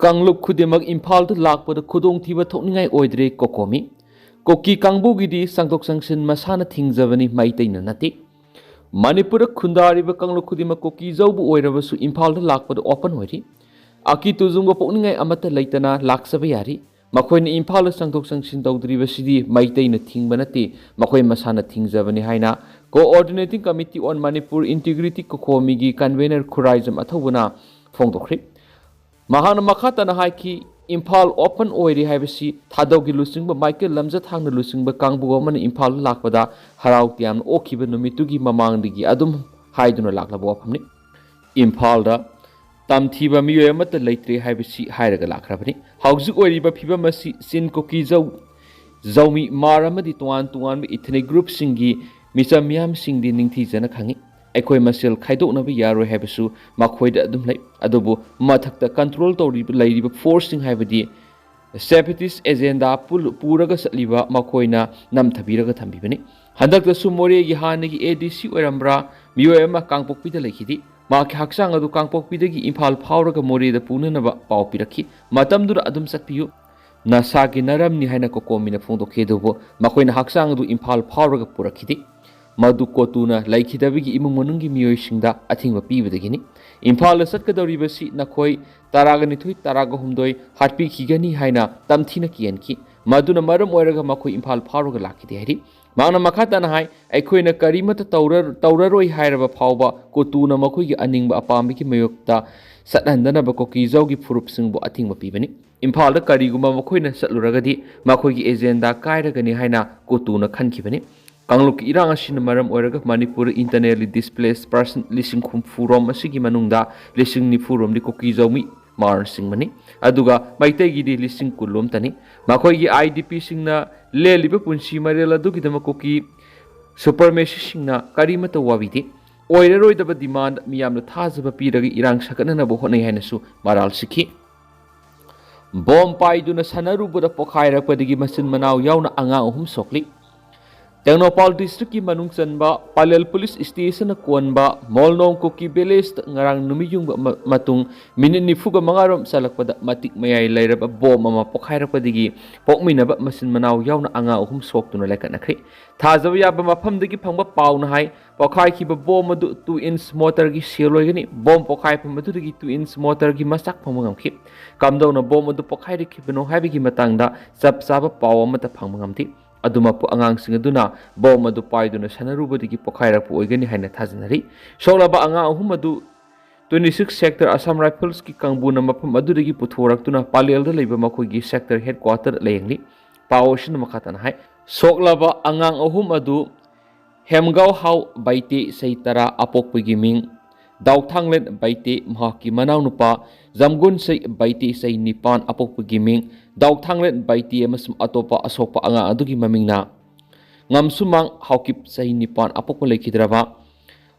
Kanglup Kudemak Impal to Lakpa Kudong Tiba Tokningai Oidre Kokomi Koki Kangbugidi Sangtok Sanction Masana Thingjabani Meitei natte Manipur Kundari Kanglup Kudima Koki Zobu Oirabasu Impal to Lakpa open Wari Aki Tuzunga Pokningai Amata Laitana Laksabayari Makoin Impal Sangtok Sanction Dogdriva Sidi Meitei Thingbanati Makoi Masana Thingjabani Haina Coordinating Committee on Manipur Integrity Kokomigi Convener Kurizam Atawuna Fongdokri Mahana Makatana Haiki Impal open oiri Habisi Tadogi Lusingba Michael Lamzat Hang Lusingba Kangbuoman Impal Lakpada Harautiam Okiba Numitugi Mamandigi Adum Haiduna Laklabopamni Impalda Tamtiba Miyamata Latre Habisi Hiraga Lakrabani Hausu Oriba Pibamasi Sin Koki Zomi Maramadi Tuan Itane Group Singi Misa Miam Singdi Ningti Zanakangi Ekoi Masil Kaido Nabi Yaro Habisu, Makoida Dumlay, Adobo, Matakta control to lady forcing Habidi, separatist agenda Puragas Liva, Makoina, Namtabiraga Tambibani, Handaka Sumori Yahani ADC Erambra, Muema Kangpokpita Lakidi, Mark Haksanga do Kangpokpidagi Impal Power Mori the Punanaba Paupiraki, Matamdura Adum Satpiu, Nasaki Naram Nihana Kokomina Fondo Kedobo, Makoina Haksanga do Impal Power Purakidi. Madu Kotuna, like Hidavigi Imungi Mioishinda, I think a pee with the guinea. Impala Satkadoribasi, Nakoi, Taraganitui, Taragahumdoi, Harpi Kigani Haina, Tamtina Kianki, Maduna Maram Weraga Mako Impal Paragalaki Dedi, Mana Makatan Hai, Equina Karimata Tauraroi Hiraba Pauba, Kotuna Makoi Aningba Apamiki Mayokta, Satandana Bakoki Zogi Purupsingbo, I think a pivani. Impala Kariguma Makoina Satluragadi, Makogi Agenda Kairagani Haina, Kotuna Kankivani. Kanglup Irang Ashin Maram Oraga Manipur internally displaced person listing Furom Asigi Manungda, listing Nifurum the Koki Zomi, Mar Singmani, Aduga, Meitei listing Kulum Tani, Makogi IDP Singna, Le Libapunshi Marilla Dugidamakoki, Supermesh Singna, Karimata Waviti, Oiroi the demand Miam the Tazaba Piragi Irang Sakana Bohone Hanesu, Maral Siki. Bomb Pai Duna Sanaru Buddha Pokaira Padigi Masin Manau Yauna Anga Sokli. Tengnopal District ki manung chanba Palel Police Station konba Molnong Kuki Village ngarang numiyung matung minute nifuga mangarom salakpada matik mayay layraba bom ama pokhairapadigi pokminaba masin manaw yawna anga uhum soktuna laikanakri thajaba yaba mafamdagi phangba pauna hai pokhai ki bom adu 2-inch motor gi seloigani bom pokhai phamadudagi 2-inch motor gi masak phamangamki kamdawna bom adu pokhai rikibano haibigi matangda chap chaba paw amata phangamti Adumapu angang singaduna bom adu paiduna sanarubadigi pokhairapu oigani haina thajanari solaba anga ahumadu 26 sector Assam Rifles ki kangbuna mapam adudagi puthoraktuna palelda leiba makoigi sector headquarter leyengli pawoshin makatan hai soklaba angang ahum adu hemgau hau baite saitara apokpagi ming Dautanglet baite mahaki manaw nupa zamgun say baite say nipan apokpagi ming Dautanglet baite masum atopa asopa anga adugi maming na ngamsumang haukip say nipan apokpalay kidraba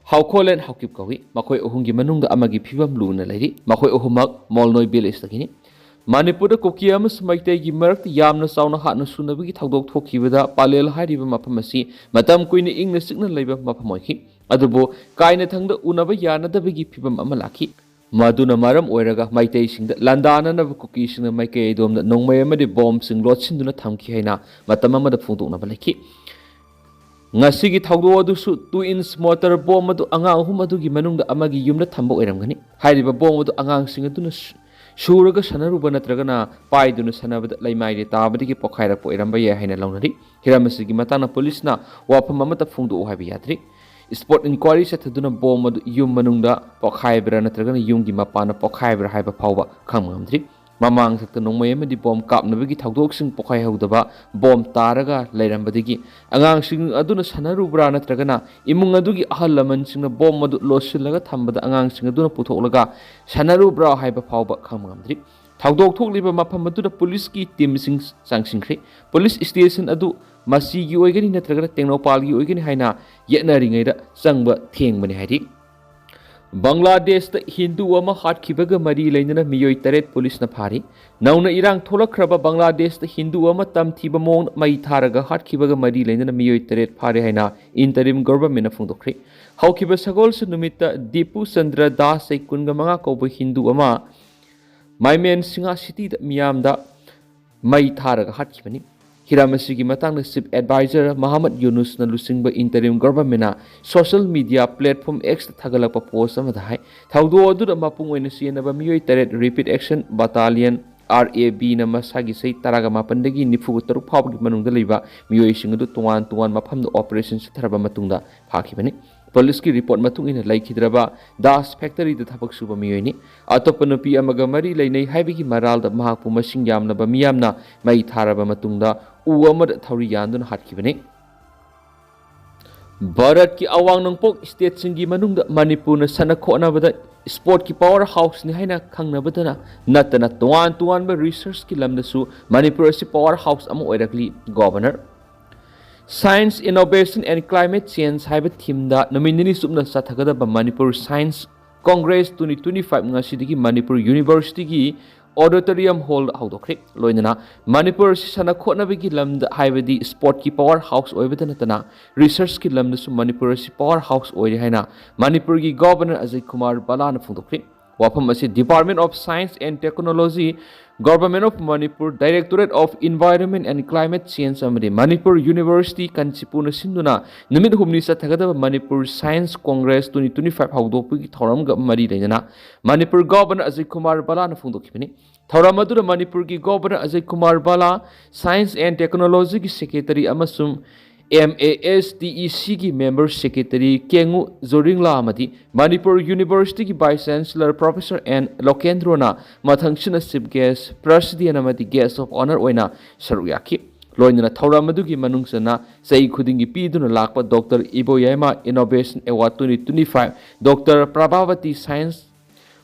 haukolen haukip kawi makoy uhungi manungda amagi pibam luna lady makoy uhumak molnoy bilis lagini Manipur Koki amas Meitei gi marak yamna sauna hatna sunabigi thagdok thokibada palel hariba mapamasi matam kuini ingna sikna leiba mapamoiki adubo kaina thangda unaba yanadabigi pibam amalaki maduna maram oiraga Meitei singda landana na Koki singna maikei domda nongmay amadi bomb sing lotsinduna thamki haina matam amada phungdokna balaki ngasigi thagdo adusu 2-inch motor bomb adu anga ahum adugi manungda amagi yumna thamba oiramgani hariba bomb adu angang sing aduna Suraga Sanaruba Natragana, Paiduna Sanabad Laimai, Tabadi Pokaira Poiramba Haina Lonari, Hiramasigi Matana Police na, Wapamata Fundu Habiatri, Sport inquiries at Duna Bomb Yum Manunda, Pokhaibra Natragana Yungi Mapana Pokhaibra Hyper Power, Kamamdri, Mamang Satanoma di bomb cap Navigi Tagdoxing Pokai Hodaba, bomb Taraga, Lairambadigi, Angang Sing Aduna Sanarubra Natragana, Imungadugi Ahalaman sing a bomb Losilaga Tamba, Angang Sing Aduna Putolaga, Sanarubra Hyper Power Kamamdri, Tagdog took liver Mapamatu the police key team sings Sangsingri, police station adu, Masigi Oigani Natraga, Tenopali Oigani Haina, yet Naringada, Sangba Ting Manihadi. Bangladesh the Hindu ama hat kibaga mari lainana miyoi taret police na phari nauna irang tholakraba Bangladesh the Hindu ama tam thiba mon mai tharaga hat kibaga mari lainana miyoi taret phari haina interim government na phungdokri haukiba sagol su numita Dipu Chandra Das sai kunga manga ko Hindu ama Maimen Singa City Miyamda Mai Tharaga Hatkibani. Hiramasiगी matangna Chief Advisor Muhammad Yunus na lusingba interim government na social media platform X thagalakpa post amada hai thaudo adu mapung oina sienaba miyoi taret repeat action battalion RAB na masagi sei taraga mapandagi nifu taruk phawgi manungda leiba miyoi singadu tuan mafamda operation tharaba matungda phakibani police ki report matung ina laikhidraba das factory da thabak suba miyoi ni atop nupi amaga mari leinai haibigi maral da mahakpu masing yamna ba miyamna mai tharaba matungda Uamad Tauriyan Hatkibani Bharat ki awang nangpok state singi manungda Manipur na sanako na bada sport ki powerhouse ni haina khangna badana natana tuan ba research ki lamda su Manipur si powerhouse amo oirakli governor Science Innovation and Climate Change haiba theme da nominini subna sathagada ba Manipur Science Congress 2025 ngasidigi Manipur University ki Auditorium Hall Haudokri Loinana Manipur Sana Kotnabigi Lamd Highway Sport ki powerhouse Oibatanatana Research ki Lamdasu Manipur powerhouse Oihana Manipur ki Governor Ajay Kumar Balana Fundokri Wapamasi Department of Science and Technology Government of Manipur Directorate of Environment and Climate Change Amadi Manipur University Kanchipuna Sinduna Nimit Humni Sathagada Manipur Science Congress 2025 Haudopi Thoram Mari Dana Manipur Governor Ajay Kumar Balana Fundokipini Thoramadura Manipur ki Governor Ajay Kumar Bala Science and Technology ki Secretary Amasum MASTEC ki Member Secretary Kengu Zoringla Amadi Manipur University ki Vice Chancellor Professor N Lokendrona Mathangshina Chief Guest President Amadi Guest of Honor Oina Saruyaki Loinana Thoramadu ki Manungsana Sai Khudingi Piduna Lakpa Dr. Iboyama Innovation Award 2025 Dr. Prabhavati Science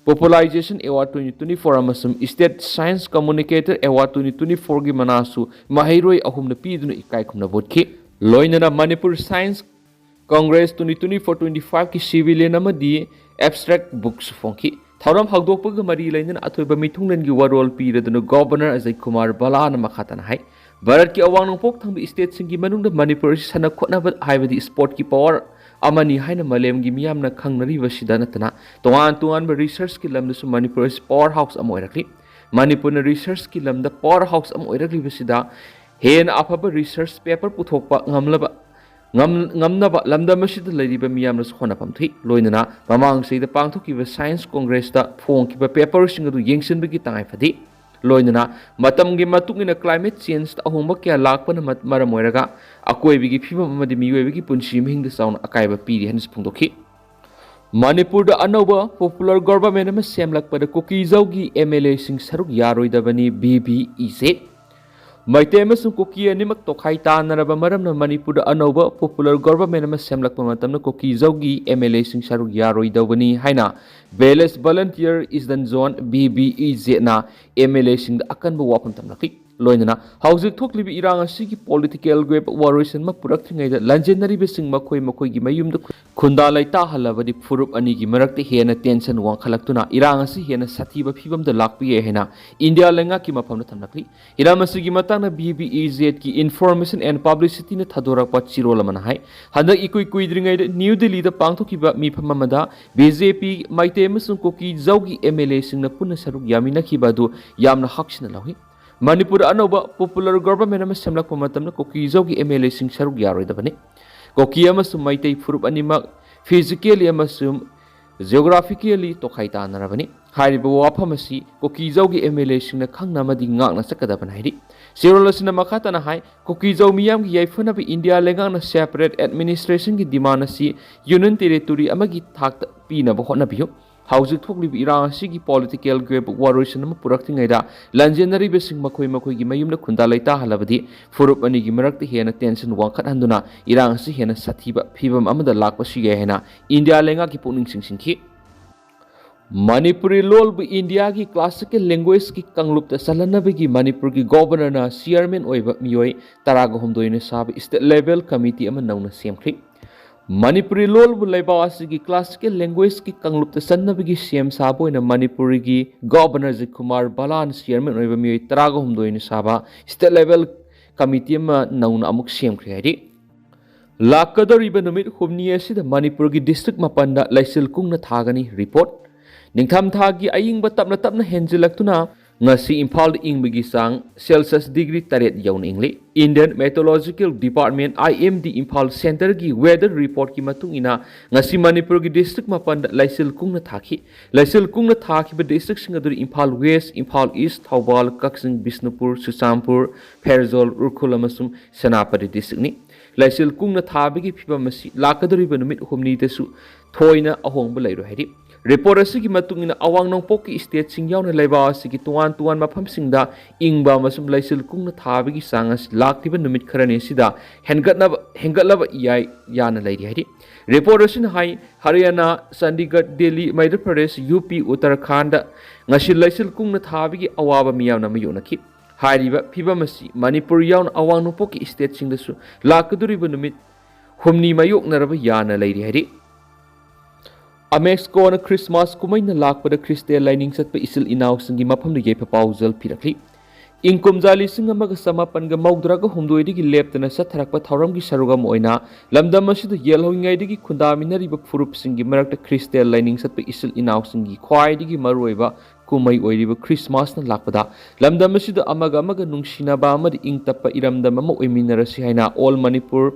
Popularization Award 2024 amasum State Science Communicator Award 2024 gi manasu Mahiroi ahumna piduna ikai khumna bodki Loinana Manipur Science Congress 2024-25 ki civilian amadi abstract books fonki Thoram hagdokpaga mari lainana athoiba mithungnan gi warol piraduna Governor Ajay Kumar Balana makhatana hai Bharat ki awang nangpok thangbi state singi manungda Manipur sana khotnaba haibadi sport ki power amani haina malem gi miyamna khangnari wasida natana tuan ba research ki lamda su Manipur powerhouse am oirakli Manipur na research ki lamda powerhouse am oirakli wasida hen afaba research paper puthokpa ngamnaba lamda masida lariba miyamna khona pamthi loinana mamang seida pangthokiba science congress da phongkiba paper singadu yengsinbagi tangai phadi loinana matamgi matungina climate change ahumba kya lakpana maramoiraga akoibigi phibam amadi miyoibigi punsi mihingda sauna akaiba piri hanis phungdokhi Manipur da anova popular government ama semlakpada Kuki Zaugi MLA sing saruk yaroidabani BBEZ Meitei amasung Kuki animak tokhai tanaraba maramna Manipur da anova popular government ama semlakpa matamna Kuki Zaugi MLA sing saruk yaroidabani haina Veles volunteer is the zone BBEZ na MLA sing da akanba wapam tamlaki loinana hauzik thoklibi irang asigi political group warriors ma purakthingai da lanjenari besing makoi gi mayum da khunda laita halabadi furup ani gi marakte hena tension wang khalaktuna irang asi hena sathiba phibam da lakpi hena India lenga ki mafam na thamlakli iram asigi matana BBEZ ki information and publicity na thadora pa chirol man hai handak ikui kuidringai da New Delhi da pangthokiba mi phamamada BJP Meitei amasung Kuki Zaugi MLA sing na punna saruk yamina khibadu yamna haksina lawi Manipur anova popular government ama semlakpa matamna Kuki Zaugi MLA sing saruk yaroidabani Kuki amasum Meitei furup animak physically amasum geographically tokhai tanarabani hariba wafam asi Kuki Zaugi MLA sing na khangna madi ngakna sakadaban hairi Sirolosina makhatana hai Kuki Zau miyam gi yaifuna bi India lengang na separate administration gi demand asi union territory amagi thak pina ba hotna biyo Hauzik thoklibi irang asigi political group warriors na puraktingai da lanjenari besing makoi gi mayum na khunda laita halabadi furup ani gi marakti hena tension wangkhat handuna irang asi hena sathiba phibam amada lakpa sige hena India lenga ki puning singki Manipuri lol bu India ki classical language ki Kanglup ta salanabi gi Manipur ki governor na chairman oiba miyoi taraga homdoine sab state level committee ama nauna semkhri Manipuri lol bu laibawasi ki classical language ki Kanglup ta sannabigi CM sabo na Manipuri ki governor Ajay Kumar Balan chairman oiba miyoi taraga homdoine saba state level committee ama nauna amuk semkhri hari lakadariba numit humni asida Manipur ki district mapanda laisil kungna thagani report ꯅꯤꯡꯊꯝꯊꯥꯒꯤ ꯑꯏꯪꯕ ꯇꯞꯅ ꯇꯞꯅ ꯍꯦꯟꯖꯤꯜꯂꯛꯇꯨꯅ ngasi Imphal ingbagi sang Celsius degree taret yaun ingli. Indian Meteorological Department IMD Imphal Center gi weather report ki matung ina ngasi Manipur gi district mapan Laisil Kungna thaki. Laisil Kungna thaki ba district singadur Imphal West, Imphal East, Thaubal, Kaksing, Bisnupur, Susampur, Ferzol, Urkhul amasung Senapati district ni. Laisil Kungna thabagi phiba masi lakaduri ba numit humni tesu thoina ahong ba lairu hairi. Report asigi matungina awang nongpok ki state sing yauna laiba asigi tuan mafam singda ingba masum laisil kungna thabigi sangas laktiba numit kharani sida hengatlaba iyai yana lairi hari. Report asin hai Haryana, Chandigarh, Delhi, Madhya Pradesh, UP, Uttarakhand ngasi laisil kungna thabigi awaba miyawna mayonaki. Hairiba phiba masi Manipur yauna awang nongpok ki state singdasu lakaduriba numit humni mayoknaraba yana lairi hari. Amex ko na Christmas kumay na lakpada Christian lining sat pa isil inaw sangi mapam ligay papauzal pirakli. Ingkum jali singa magasama panga maugdraga humdoy digi leptana sa tharakpa thawram gi saruga moina lamdam masidu yelhoy ngay digi kundami na ribak furup singi marakta Christian lining sat pa isil inaw sangi kway digi maruayba kumay oy riba Christmas na lakpada lamdam masidu amaga nungsina ba amadi ingtapa iramdam ama oy minarasi hayna All Manipur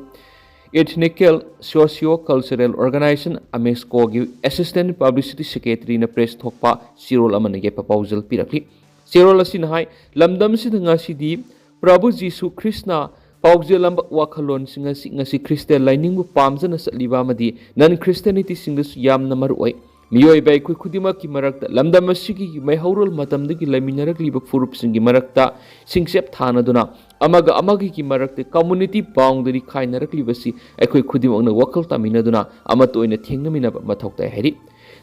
Ethnical Socio-Cultural Organization AMESCO gi Assistant Publicity Secretary na press thokpa sirol amana ge proposal pirakli sirol asin hai lamdam sid ngasi Prabhu Jisu Krishna paujelamba wakhalon ngasi Christian lining bu pamjana satliba amadi non Christianity singdas yamna maroi miyoi bai khu khudima ki marakta lamdam asigi mai haurol matam dagi laminarak liba furup singi marakta singsep thana duna amagi ki marakte community boundary khainarak libasi ekhoi khudimokna wakal taminaduna amatoina thengnamina mathokta hari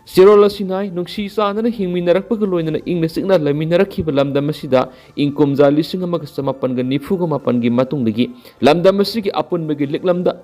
Sirola sinai nungsi sanana hingminarak pagaloina ingna signa laminarak ki lamdam asida ingkom jali singa magasamapan ga nifuga mapan gi matungdagi lamdam asigi apun bagi liklamda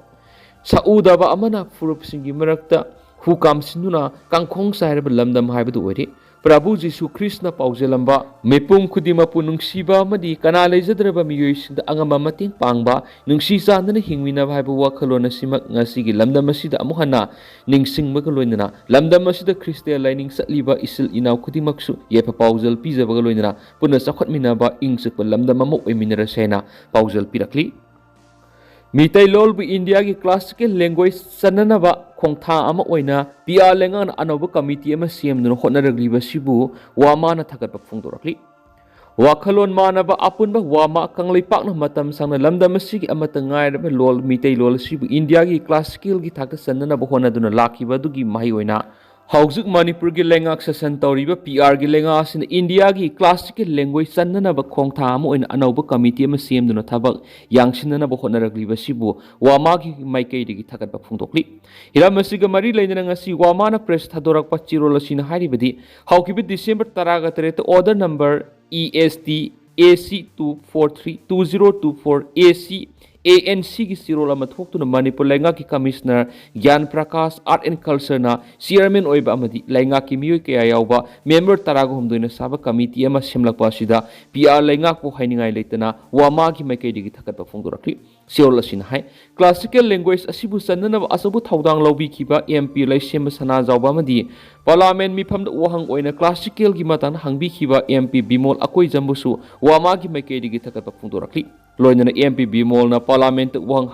sauda ba amana furup singi marakta hukam sinuna kangkhong sairaba lamdam haibadu ori Prabhu Jisu Krishna paujelamba mepum khudima pu nungsiba amadi kana leijadraba miyoi sinda angama mating pangba nungsi sanana hingmina haiba wakhalona simak ngasi gi lamdam asida amuhana ningsingba loinana lamdam asida Christian lining satliba isil inaw khudimaksu yepa paujel pijaba loinana puna sakhotmina ba ingsikpa lamdam amo oiminara sena paujel pirakli Meitei lol bu India ki classical language sananaba khongtha ama oina pia lengan anoba committee ama semduna hotnaragliba sibu wama na thagatpa phungdorakli wakhalon manaba apunba wama kanglaipak na matam sangna lamdam asigi amata ngairaba lol Meitei lol sibu India ki classical gi thakta sananaba honaduna lakiba dugi mahi oina Haujik Manipur gi lengak sasan tawriba PR gi lenga asin India gi classical language sananaba khongtha ama oina anauba committee ama semduna thabak yangsinanaba hotnaragliba sibu wama gi maikei digi thagatpa phungdokli hiramasiga mari leina ngasi wama na press thadorakpa chirol asina haribadi haukibi December 13 order number EST AC2432024 AC ANC ki sirola mathoktu na Manipur lenga ki commissioner Gyan Prakash Art and Culture na chairman oiba amadi lenga ki miyoi kaya yauba member tarago humdoina saba committee ama semlakpa sida PR lenga ko hainingai leitana wama ki maikei digi thakatpa phongdorakli sirola sin hai classical language asibu sanana asabu thaudang lobi kiba MP laisem sana jawba amadi parliament mifam wahang oina classical gi matang hangbi kiba MP Bimol akoi jambusu wama ki maikei digi thakatpa phongdorakli loinana MP Bimol na parliament wang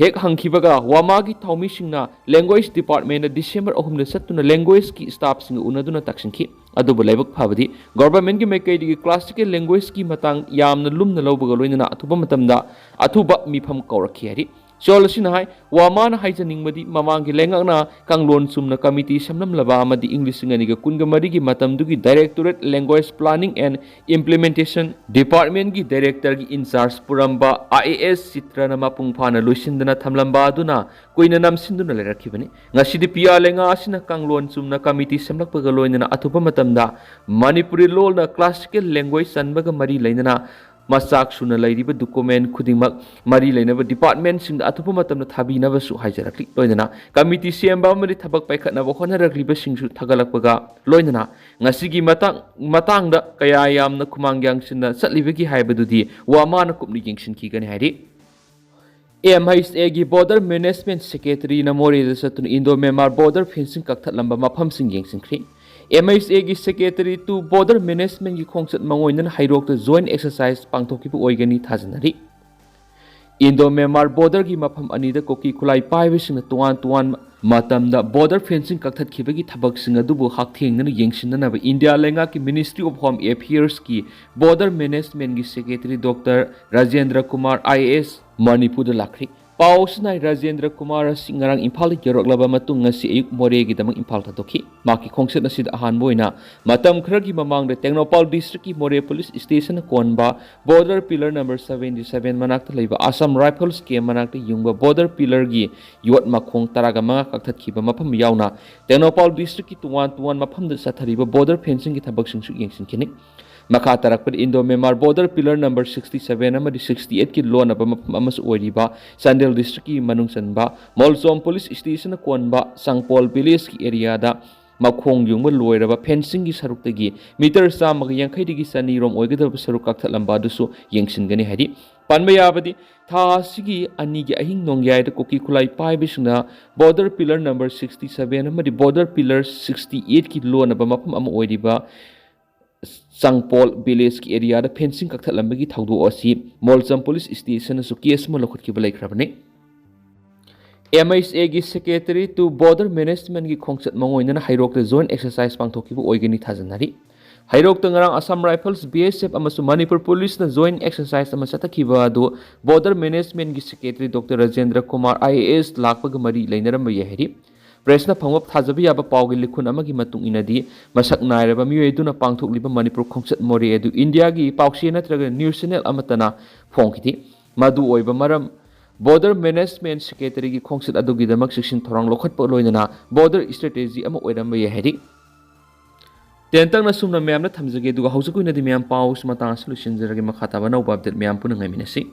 hek hangkibaga wamagi thaumi singna language department na December 3 na satuna language ki staff sing unaduna taksinki adubu laibak phabadi government gi mekai di classical language ki matang yamna lumna lawbaga loinana athuba matamda athuba mifam kaurakhi hari Solasina hai wamana haijaningmadi mamangi lengakna kanglon sumna committee samlamlaba amadi English singaniga kunga marigi matamdugi Directorate Language Planning and Implementation Department gi director gi in charge puramba IAS Citrana mapung phana loisindana thamlamba aduna koina namsinduna lerakibani ngasidi pia lenga asina kanglon sumna committee samlakpaga loinana athupa matamda Manipuri lolna classical language sanbaga mari leinana masak suna lairiba document khudingmak mari leinaba department sing atupa matamna thabinaba su haijarakli loinana committee semba mari thabak paikhatnaba honarakliba singsu thagalakpaga loinana ngasigi matangda kaya yamna kumangyang sinna satlibagi haibadudi wamana kupni yengsinki gani hairi MHA gi border management secretary na mori da satun Indo Myanmar border fencing kakthatlamba mafam sing yengsinkri MHA की secretary to border management की खोंगचत मंगोइनन हाइरोक joint exercise पांगथोकिबु ओइगनी थाजनरी Indo Myanmar border की मफम अनीदा कोकी खुलाई पाइबसिंग तोआन तोआन मतमदा बॉर्डर फेंसिंग कक्थतखिबगी थबकसिंग अदुबु हाकथेंगना येंगसिननब इंडिया लेंगा की मिनिस्ट्री ऑफ होम अफेयर्स की बॉर्डर मैनेजमेंट की secretary doctor Rajendra Kumar IAS Manipur लाखरी पाउसनाई राजेंद्र कुमार सिंगरंग इम्फाल यरकलबा मतुंग ngasi ayuk more gi damang Imphal थादोखी माकी खोंगसेत असिद अहान बोइना मतम खरगी ममांग टेक्नोपाल डिस्ट्रिक्ट की मोरे पुलिस स्टेशन कोनबा बॉर्डर पिलर नंबर 77 मनाक्ता लेबा असम राइफल्स के मनाक्ता युंगबा बॉर्डर पिलर की योट मखोंग तरागा मंगा कक्थतखिबा मफम यावना टेक्नोपाल डिस्ट्रिक्ट की तुवान मफम द सथरिबा बॉर्डर फेंसिंग की थबक सिंगसु येंगसिनखिनि मखा तरकपद Indo Myanmar border pillar number 67 अमदी 68 की लोन अब मफम ओरिबा संडेल डिस्ट्रिक्ट की मनुंगसनबा मोलसोम पुलिस स्टेशन कोनबा संगपोल विलेज की एरिया दा मखोंग युंग लोइरबा फेंसिंग की सरुक्तगी मीटर चामग यांखैदगी सनी रोम ओइगदब सरुक कक्थलंबा दुसु येंगसिनगनि हाइदि पानबा याबदि था सिगी अनी की अहिंग नोंग्यायद कोकी खुलाई पाइबिसना बॉर्डर पिलर नंबर 67 अमदी बॉर्डर पिलर 68 की लोन अब मफम अम ओइरिबा संगपोल विलेज की एरिया फेंसिंग कक्थलंबगी थौदो असी मोलचम पुलिस स्टेशन सु केस म लखतखिबा लेख्रबने MHA की सेक्रेटरी टू बॉर्डर मैनेजमेंट की खोंगचत मंगोइनन हाइरोक जॉइंट एक्सरसाइज पांगथोकिबु ओइगनी थाजनरी हाइरोक तंगरांग असम राइफल्स BSF अमसु मणिपुर पुलिस न जॉइंट एक्सरसाइज अम चतखिबा अदु बॉर्डर मैनेजमेंट की secretary doctor Rajendra Kumar IAS लाकपग मरी लेनरम यहरी प्रेसना फंगप थाजब याब पाउगी लिखुन अमगी मतुंग इनदी मसक नायरब मियोइदुना पांगथोकलिबा मणिपुर खोंगचत मोरे अदु इंडिया की पाउसे नत्रग न्यूज चैनल अमतना फोंखिति मदु ओइबा मरम बॉर्डर मैनेजमेंट सेक्रेटरी की खोंगचत अदुगिदमक सिक्सिन थोरांग लोखटप लोइनना बॉर्डर स्ट्रेटेजी अम ओइरम यहरी तेंतंग सुमना मैम थमजगे दुगा हौजकुइनदी मैम पाउस मतांग सलुशन जरगे मखाताबा नौबा अपडेट मैम पुनंगाइमिनसी।